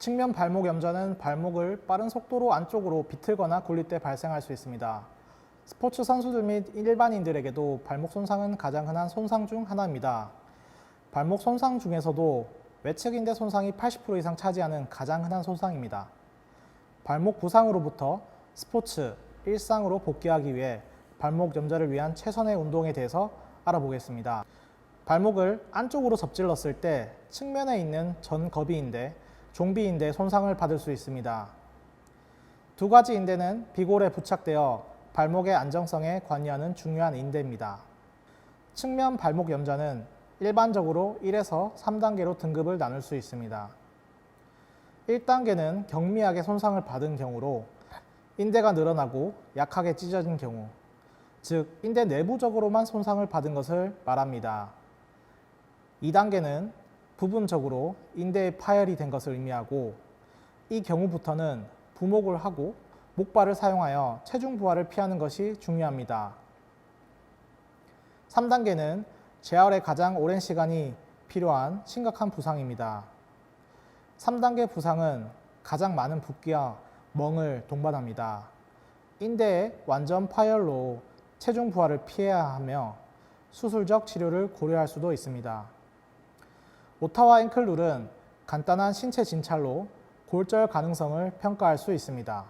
측면 발목 염좌는 발목을 빠른 속도로 안쪽으로 비틀거나 굴릴 때 발생할 수 있습니다. 스포츠 선수들 및 일반인들에게도 발목 손상은 가장 흔한 손상 중 하나입니다. 발목 손상 중에서도 외측인대 손상이 80% 이상 차지하는 가장 흔한 손상입니다. 발목 부상으로부터 스포츠, 일상으로 복귀하기 위해 발목 염좌를 위한 최선의 운동에 대해서 알아보겠습니다. 발목을 안쪽으로 접질렀을 때 측면에 있는 전거비인대, 종비인대 손상을 받을 수 있습니다. 두 가지 인대는 비골에 부착되어 발목의 안정성에 관여하는 중요한 인대입니다. 측면 발목 염좌는 일반적으로 1에서 3단계로 등급을 나눌 수 있습니다. 1단계는 경미하게 손상을 받은 경우로 인대가 늘어나고 약하게 찢어진 경우, 즉 인대 내부적으로만 손상을 받은 것을 말합니다. 2단계는 부분적으로 인대에 파열이 된 것을 의미하고 이 경우부터는 부목을 하고 목발을 사용하여 체중 부하를 피하는 것이 중요합니다. 3단계는 재활에 가장 오랜 시간이 필요한 심각한 부상입니다. 3단계 부상은 가장 많은 붓기와 멍을 동반합니다. 인대의 완전 파열로 체중 부하를 피해야 하며 수술적 치료를 고려할 수도 있습니다. 오타와 앵클룰은 간단한 신체 진찰로 골절 가능성을 평가할 수 있습니다.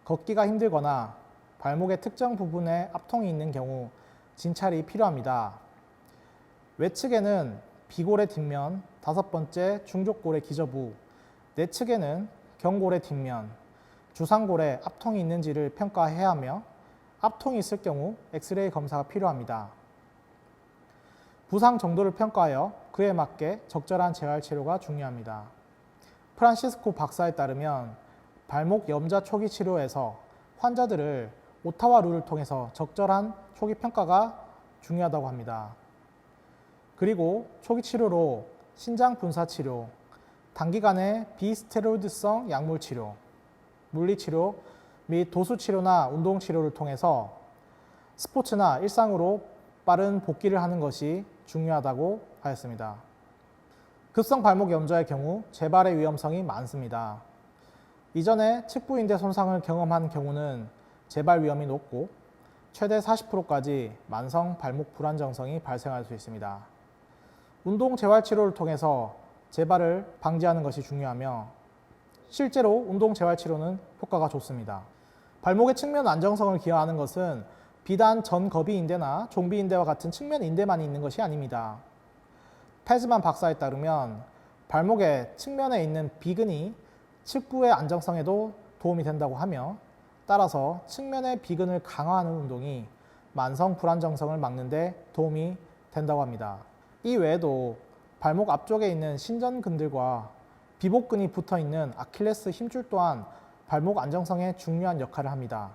걷기가 힘들거나 발목의 특정 부분에 압통이 있는 경우 진찰이 필요합니다. 외측에는 비골의 뒷면, 5번째 중족골의 기저부, 내측에는 경골의 뒷면, 주상골에 압통이 있는지를 평가해야 하며 압통이 있을 경우 엑스레이 검사가 필요합니다. 부상 정도를 평가하여 그에 맞게 적절한 재활 치료가 중요합니다. 프란시스코 박사에 따르면 발목 염좌 초기 치료에서 환자들을 오타와 룰을 통해서 적절한 초기 평가가 중요하다고 합니다. 그리고 초기 치료로 신장 분사 치료, 단기간의 비스테로이드성 약물 치료, 물리 치료 및 도수 치료나 운동 치료를 통해서 스포츠나 일상으로 빠른 복귀를 하는 것이 중요하다고 하였습니다. 급성 발목 염좌의 경우 재발의 위험성이 많습니다. 이전에 측부인대 손상을 경험한 경우는 재발 위험이 높고 최대 40%까지 만성 발목 불안정성이 발생할 수 있습니다. 운동 재활 치료를 통해서 재발을 방지하는 것이 중요하며 실제로 운동 재활 치료는 효과가 좋습니다. 발목의 측면 안정성을 기여하는 것은 비단 전거비인대나 종비인대와 같은 측면 인대만 있는 것이 아닙니다. 페즈만 박사에 따르면 발목의 측면에 있는 비근이 측부의 안정성에도 도움이 된다고 하며 따라서 측면의 비근을 강화하는 운동이 만성 불안정성을 막는 데 도움이 된다고 합니다. 이 외에도 발목 앞쪽에 있는 신전근들과 비복근이 붙어 있는 아킬레스 힘줄 또한 발목 안정성에 중요한 역할을 합니다.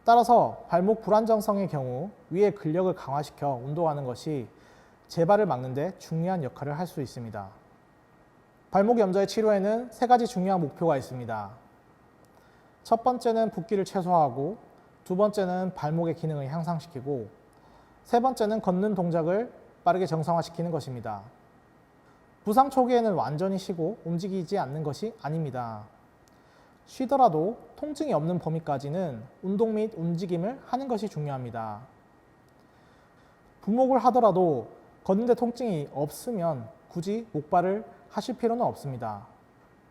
따라서 발목 불안정성의 경우 위의 근력을 강화시켜 운동하는 것이 재발을 막는 데 중요한 역할을 할 수 있습니다. 발목 염좌의 치료에는 3가지 중요한 목표가 있습니다. 첫 번째는 붓기를 최소화하고, 두 번째는 발목의 기능을 향상시키고, 세 번째는 걷는 동작을 빠르게 정상화시키는 것입니다. 부상 초기에는 완전히 쉬고 움직이지 않는 것이 아닙니다. 쉬더라도 통증이 없는 범위까지는 운동 및 움직임을 하는 것이 중요합니다. 부목을 하더라도 걷는데 통증이 없으면 굳이 목발을 하실 필요는 없습니다.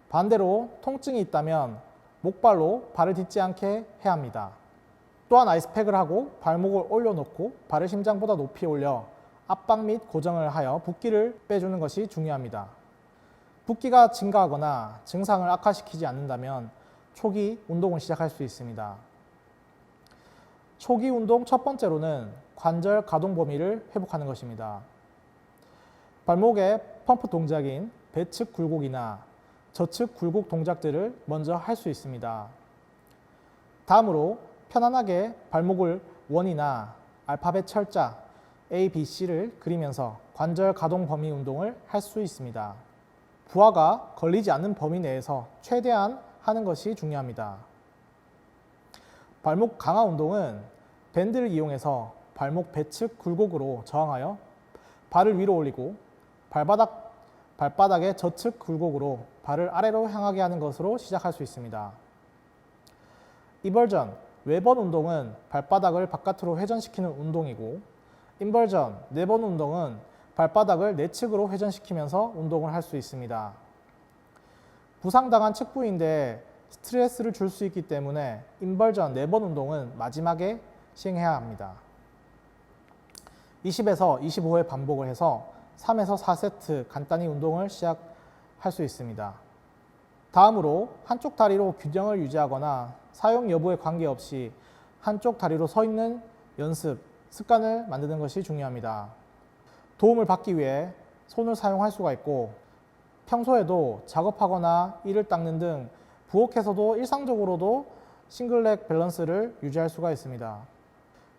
반대로 통증이 있다면 목발로 발을 딛지 않게 해야 합니다. 또한 아이스팩을 하고 발목을 올려놓고 발을 심장보다 높이 올려 압박 및 고정을 하여 붓기를 빼주는 것이 중요합니다. 붓기가 증가하거나 증상을 악화시키지 않는다면 초기 운동을 시작할 수 있습니다. 초기 운동 첫 번째로는 관절 가동 범위를 회복하는 것입니다. 발목의 펌프 동작인 배측 굴곡이나 저측 굴곡 동작들을 먼저 할 수 있습니다. 다음으로 편안하게 발목을 원이나 알파벳 철자 A, B, C를 그리면서 관절 가동 범위 운동을 할 수 있습니다. 부하가 걸리지 않는 범위 내에서 최대한 하는 것이 중요합니다. 발목 강화 운동은 밴드를 이용해서 발목 배측 굴곡으로 저항하여 발을 위로 올리고 발바닥의 저측 굴곡으로 발을 아래로 향하게 하는 것으로 시작할 수 있습니다. 이벌전, 외번 운동은 발바닥을 바깥으로 회전시키는 운동이고, 인벌전, 내번 운동은 발바닥을 내측으로 회전시키면서 운동을 할 수 있습니다. 부상당한 측 부위인데 스트레스를 줄 수 있기 때문에 인벌전, 내번 운동은 마지막에 시행해야 합니다. 20에서 25회 반복을 해서 3에서 4세트 간단히 운동을 시작할 수 있습니다. 다음으로 한쪽 다리로 균형을 유지하거나 사용 여부에 관계없이 한쪽 다리로 서 있는 연습, 습관을 만드는 것이 중요합니다. 도움을 받기 위해 손을 사용할 수가 있고, 평소에도 작업하거나 이를 닦는 등 부엌에서도 일상적으로도 싱글렉 밸런스를 유지할 수가 있습니다.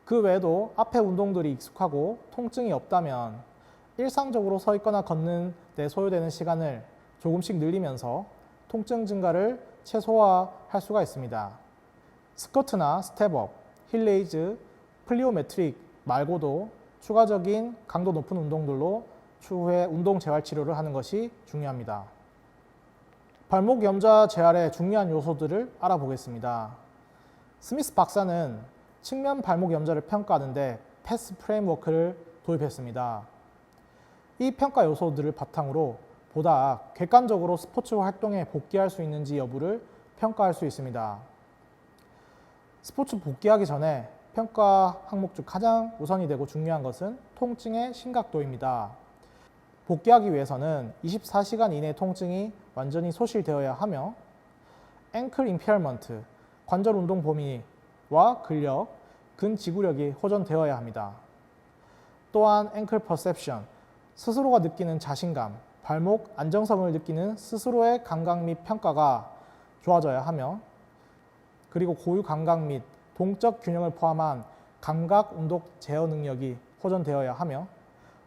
그 외에도 앞에 운동들이 익숙하고 통증이 없다면 일상적으로 서 있거나 걷는 데 소요되는 시간을 조금씩 늘리면서 통증 증가를 최소화할 수가 있습니다. 스쿼트나 스텝업, 힐레이즈, 플리오메트릭 말고도 추가적인 강도 높은 운동들로 추후에 운동 재활 치료를 하는 것이 중요합니다. 발목 염좌 재활의 중요한 요소들을 알아보겠습니다. 스미스 박사는 측면 발목 염좌를 평가하는데 패스 프레임워크를 도입했습니다. 이 평가 요소들을 바탕으로 보다 객관적으로 스포츠 활동에 복귀할 수 있는지 여부를 평가할 수 있습니다. 스포츠 복귀하기 전에 평가 항목 중 가장 우선이 되고 중요한 것은 통증의 심각도입니다. 복귀하기 위해서는 24시간 이내 통증이 완전히 소실되어야 하며 앵클 임피어먼트, 관절 운동 범위와 근력, 근지구력이 호전되어야 합니다. 또한 앵클 퍼셉션, 스스로가 느끼는 자신감, 발목 안정성을 느끼는 스스로의 감각 및 평가가 좋아져야 하며, 그리고 고유 감각 및 동적 균형을 포함한 감각 운동 제어 능력이 호전되어야 하며,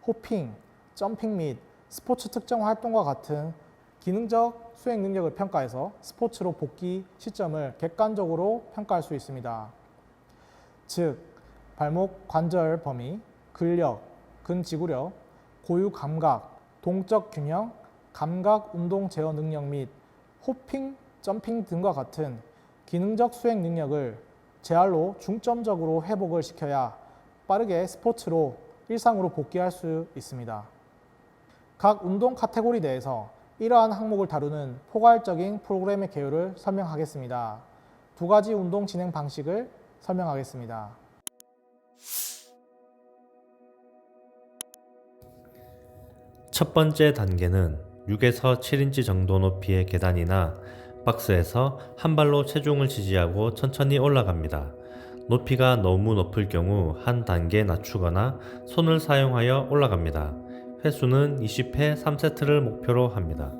호핑, 점핑 및 스포츠 특정 활동과 같은 기능적 수행 능력을 평가해서 스포츠로 복귀 시점을 객관적으로 평가할 수 있습니다. 즉, 발목 관절 범위, 근력, 근지구력, 고유 감각, 동적 균형, 감각 운동 제어 능력 및 호핑, 점핑 등과 같은 기능적 수행 능력을 재활로 중점적으로 회복을 시켜야 빠르게 스포츠로 일상으로 복귀할 수 있습니다. 각 운동 카테고리 내에서 이러한 항목을 다루는 포괄적인 프로그램의 개요를 설명하겠습니다. 두 가지 운동 진행 방식을 설명하겠습니다. 첫 번째 단계는 6에서 7인치 정도 높이의 계단이나 박스에서 한 발로 체중을 지지하고 천천히 올라갑니다. 높이가 너무 높을 경우 한 단계 낮추거나 손을 사용하여 올라갑니다. 횟수는 20회 3세트를 목표로 합니다.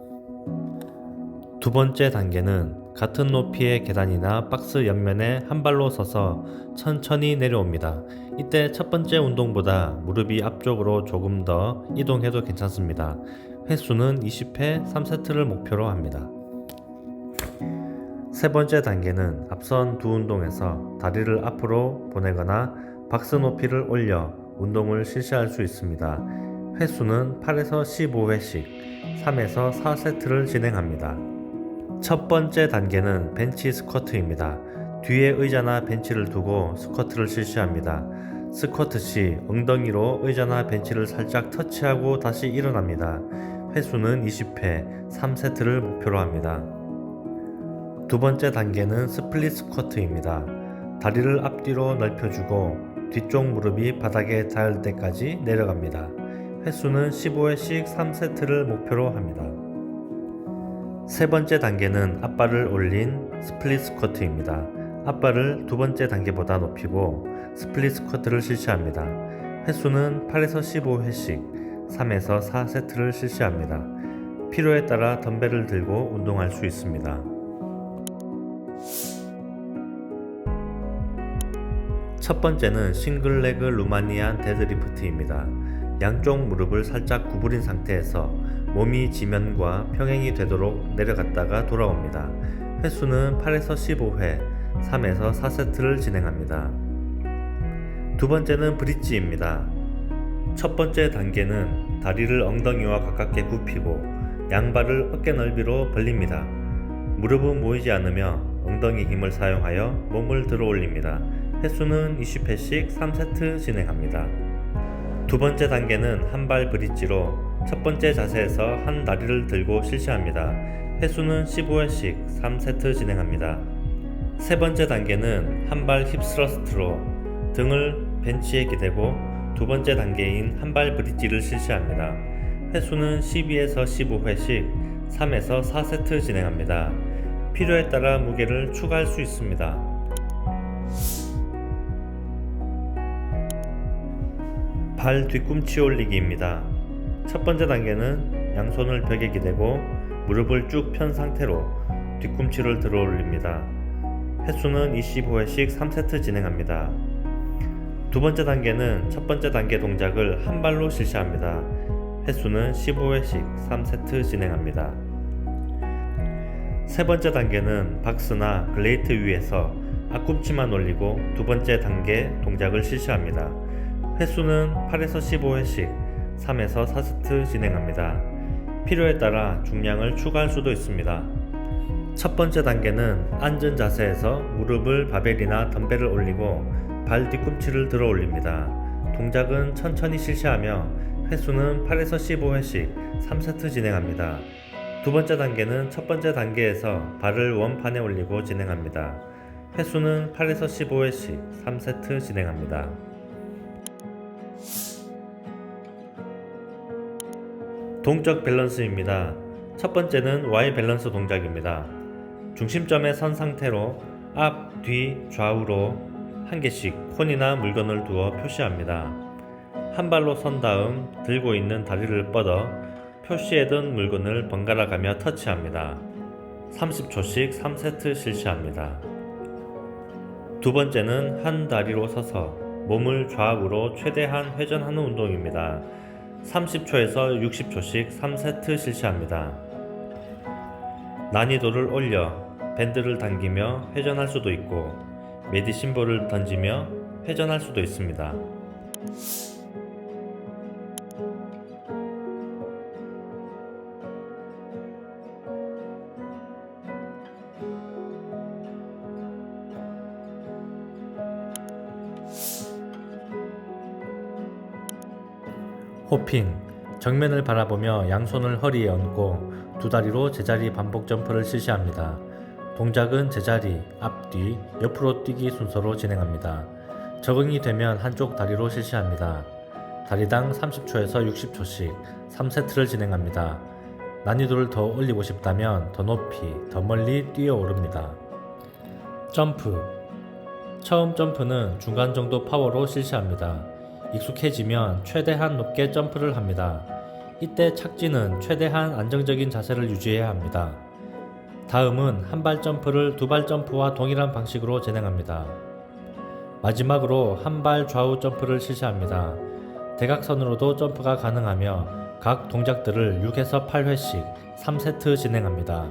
두 번째 단계는 같은 높이의 계단이나 박스 옆면에 한 발로 서서 천천히 내려옵니다. 이때 첫 번째 운동보다 무릎이 앞쪽으로 조금 더 이동해도 괜찮습니다. 횟수는 20회 3세트를 목표로 합니다. 세 번째 단계는 앞선 두 운동에서 다리를 앞으로 보내거나 박스 높이를 올려 운동을 실시할 수 있습니다. 횟수는 8에서 15회씩 3에서 4세트를 진행합니다. 첫 번째 단계는 벤치 스쿼트입니다. 뒤에 의자나 벤치를 두고 스쿼트를 실시합니다. 스쿼트 시 엉덩이로 의자나 벤치를 살짝 터치하고 다시 일어납니다. 횟수는 20회 3세트를 목표로 합니다. 두 번째 단계는 스플릿 스쿼트입니다. 다리를 앞뒤로 넓혀주고 뒤쪽 무릎이 바닥에 닿을 때까지 내려갑니다. 횟수는 15회씩 3세트를 목표로 합니다. 세 번째 단계는 앞발을 올린 스플릿 스쿼트입니다. 앞발을 두 번째 단계보다 높이고 스플릿 스쿼트를 실시합니다. 횟수는 8에서 15회씩 3에서 4세트를 실시합니다. 필요에 따라 덤벨을 들고 운동할 수 있습니다. 첫 번째는 싱글레그 루마니안 데드리프트입니다. 양쪽 무릎을 살짝 구부린 상태에서 몸이 지면과 평행이 되도록 내려갔다가 돌아옵니다. 횟수는 8에서 15회, 3에서 4세트를 진행합니다. 두 번째는 브릿지입니다. 첫 번째 단계는 다리를 엉덩이와 가깝게 굽히고 양발을 어깨 넓이로 벌립니다. 무릎은 모이지 않으며 엉덩이 힘을 사용하여 몸을 들어 올립니다. 횟수는 20회씩 3세트 진행합니다. 두 번째 단계는 한발 브릿지로 첫 번째 자세에서 한 다리를 들고 실시합니다. 횟수는 15회씩 3세트 진행합니다. 세 번째 단계는 한발 힙 스러스트로 등을 벤치에 기대고 두 번째 단계인 한발 브릿지를 실시합니다. 횟수는 12에서 15회씩 3에서 4세트 진행합니다. 필요에 따라 무게를 추가할 수 있습니다. 발 뒤꿈치 올리기입니다. 첫 번째 단계는 양손을 벽에 기대고 무릎을 쭉 편 상태로 뒤꿈치를 들어 올립니다. 횟수는 25회씩 3세트 진행합니다. 두 번째 단계는 첫 번째 단계 동작을 한 발로 실시합니다. 횟수는 15회씩 3세트 진행합니다. 세 번째 단계는 박스나 글레이트 위에서 앞꿈치만 올리고 두 번째 단계 동작을 실시합니다. 횟수는 8에서 15회씩 3에서 4세트 진행합니다. 필요에 따라 중량을 추가할 수도 있습니다. 첫 번째 단계는 앉은 자세에서 무릎을 바벨이나 덤벨을 올리고 발 뒤꿈치를 들어 올립니다. 동작은 천천히 실시하며 횟수는 8에서 15회씩 3세트 진행합니다. 두 번째 단계는 첫 번째 단계에서 발을 원판에 올리고 진행합니다. 횟수는 8에서 15회씩 3세트 진행합니다. 동적 밸런스입니다. 첫 번째는 Y 밸런스 동작입니다. 중심점에 선 상태로 앞, 뒤, 좌우로 한 개씩 콘이나 물건을 두어 표시합니다. 한 발로 선 다음 들고 있는 다리를 뻗어 표시해둔 물건을 번갈아 가며 터치합니다. 30초씩 3세트 실시합니다. 두 번째는 한 다리로 서서 몸을 좌우로 최대한 회전하는 운동입니다. 30초에서 60초씩 3세트 실시합니다. 난이도를 올려 밴드를 당기며 회전할 수도 있고 메디신볼을 던지며 회전할 수도 있습니다. 호핑, 정면을 바라보며 양손을 허리에 얹고 두 다리로 제자리 반복 점프를 실시합니다. 동작은 제자리, 앞뒤, 옆으로 뛰기 순서로 진행합니다. 적응이 되면 한쪽 다리로 실시합니다. 다리당 30초에서 60초씩 3세트를 진행합니다. 난이도를 더 올리고 싶다면 더 높이, 더 멀리 뛰어 오릅니다. 점프, 처음 점프는 중간 정도 파워로 실시합니다. 익숙해지면 최대한 높게 점프를 합니다. 이때 착지는 최대한 안정적인 자세를 유지해야 합니다. 다음은 한 발 점프를 두 발 점프와 동일한 방식으로 진행합니다. 마지막으로 한 발 좌우 점프를 실시합니다. 대각선으로도 점프가 가능하며 각 동작들을 6에서 8회씩 3세트 진행합니다.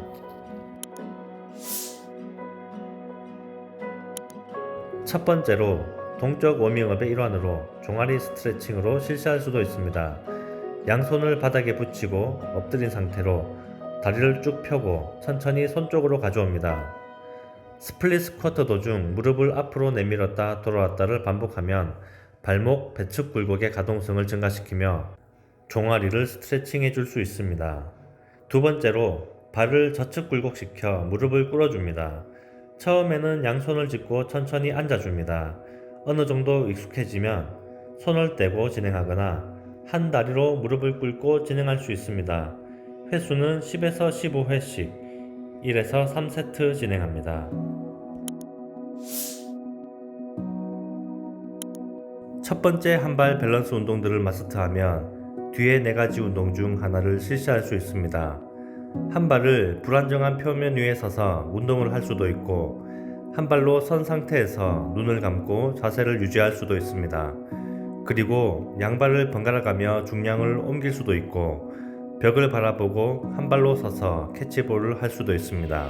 첫 번째로 동적 워밍업의 일환으로 종아리 스트레칭으로 실시할 수도 있습니다. 양손을 바닥에 붙이고 엎드린 상태로 다리를 쭉 펴고 천천히 손 쪽으로 가져옵니다. 스플릿 스쿼트 도중 무릎을 앞으로 내밀었다 돌아왔다를 반복하면 발목 배측 굴곡의 가동성을 증가시키며 종아리를 스트레칭 해줄 수 있습니다. 두 번째로 발을 저측 굴곡시켜 무릎을 꿇어줍니다. 처음에는 양손을 짚고 천천히 앉아줍니다. 어느 정도 익숙해지면 손을 떼고 진행하거나 한 다리로 무릎을 꿇고 진행할 수 있습니다. 횟수는 10에서 15회씩 1에서 3세트 진행합니다. 첫 번째 한발 밸런스 운동들을 마스터하면 뒤에 4가지 운동 중 하나를 실시할 수 있습니다. 한 발을 불안정한 표면 위에 서서 운동을 할 수도 있고 한 발로 선 상태에서 눈을 감고 자세를 유지할 수도 있습니다. 그리고 양발을 번갈아 가며 중량을 옮길 수도 있고 벽을 바라보고 한 발로 서서 캐치볼을 할 수도 있습니다.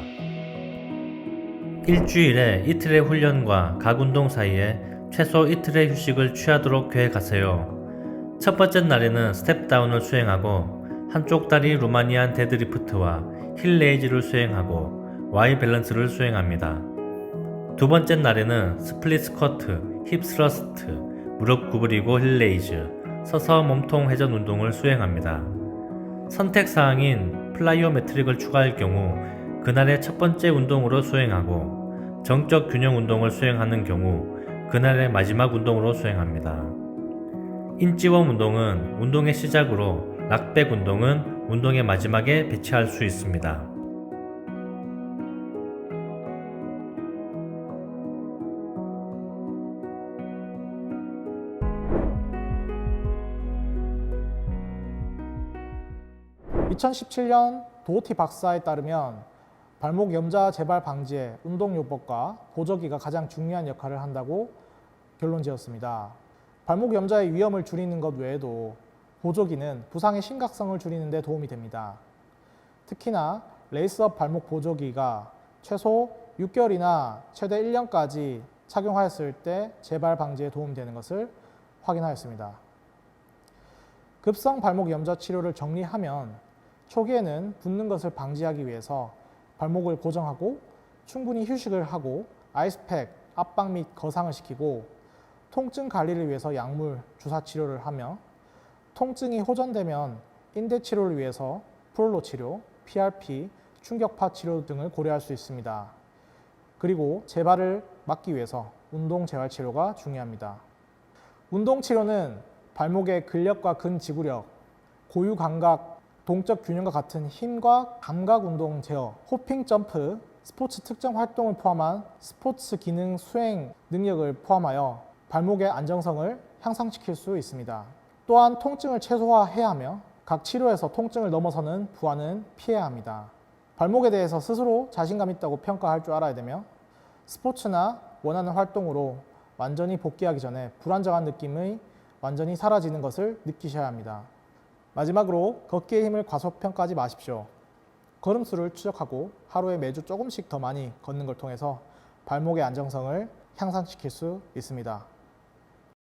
일주일에 이틀의 훈련과 각 운동 사이에 최소 이틀의 휴식을 취하도록 계획하세요. 첫 번째 날에는 스텝다운을 수행하고 한쪽 다리 루마니안 데드리프트와 힐 레이즈를 수행하고 Y 밸런스를 수행합니다. 두 번째 날에는 스플릿 스쿼트, 힙 스러스트, 무릎 구부리고 힐 레이즈, 서서 몸통 회전 운동을 수행합니다. 선택사항인 플라이오메트릭을 추가할 경우 그날의 첫 번째 운동으로 수행하고 정적 균형 운동을 수행하는 경우 그날의 마지막 운동으로 수행합니다. 인지웜 운동은 운동의 시작으로 락백 운동은 운동의 마지막에 배치할 수 있습니다. (2017년) 도어티 박사에 따르면 발목 염좌 재발 방지에 운동요법과 보조기가 가장 중요한 역할을 한다고 결론 지었습니다. 발목 염좌의 위험을 줄이는 것 외에도 보조기는 부상의 심각성을 줄이는 데 도움이 됩니다. 특히나 레이스업 발목 보조기가 최소 6개월이나 최대 1년까지 착용하였을 때 재발 방지에 도움이 되는 것을 확인하였습니다. 급성 발목 염좌 치료를 정리하면 초기에는 붓는 것을 방지하기 위해서 발목을 고정하고 충분히 휴식을 하고 아이스팩, 압박 및 거상을 시키고 통증 관리를 위해서 약물, 주사 치료를 하며 통증이 호전되면 인대 치료를 위해서 프롤로 치료, PRP, 충격파 치료 등을 고려할 수 있습니다. 그리고 재발을 막기 위해서 운동 재활 치료가 중요합니다. 운동 치료는 발목의 근력과 근지구력, 고유 감각, 동적 균형과 같은 힘과 감각 운동 제어, 호핑 점프, 스포츠 특정 활동을 포함한 스포츠 기능 수행 능력을 포함하여 발목의 안정성을 향상시킬 수 있습니다. 또한 통증을 최소화해야 하며 각 치료에서 통증을 넘어서는 부하는 피해야 합니다. 발목에 대해서 스스로 자신감 있다고 평가할 줄 알아야 되며 스포츠나 원하는 활동으로 완전히 복귀하기 전에 불안정한 느낌이 완전히 사라지는 것을 느끼셔야 합니다. 마지막으로 걷기의 힘을 과소평가하지 마십시오. 걸음수를 추적하고 하루에 매주 조금씩 더 많이 걷는 걸 통해서 발목의 안정성을 향상시킬 수 있습니다.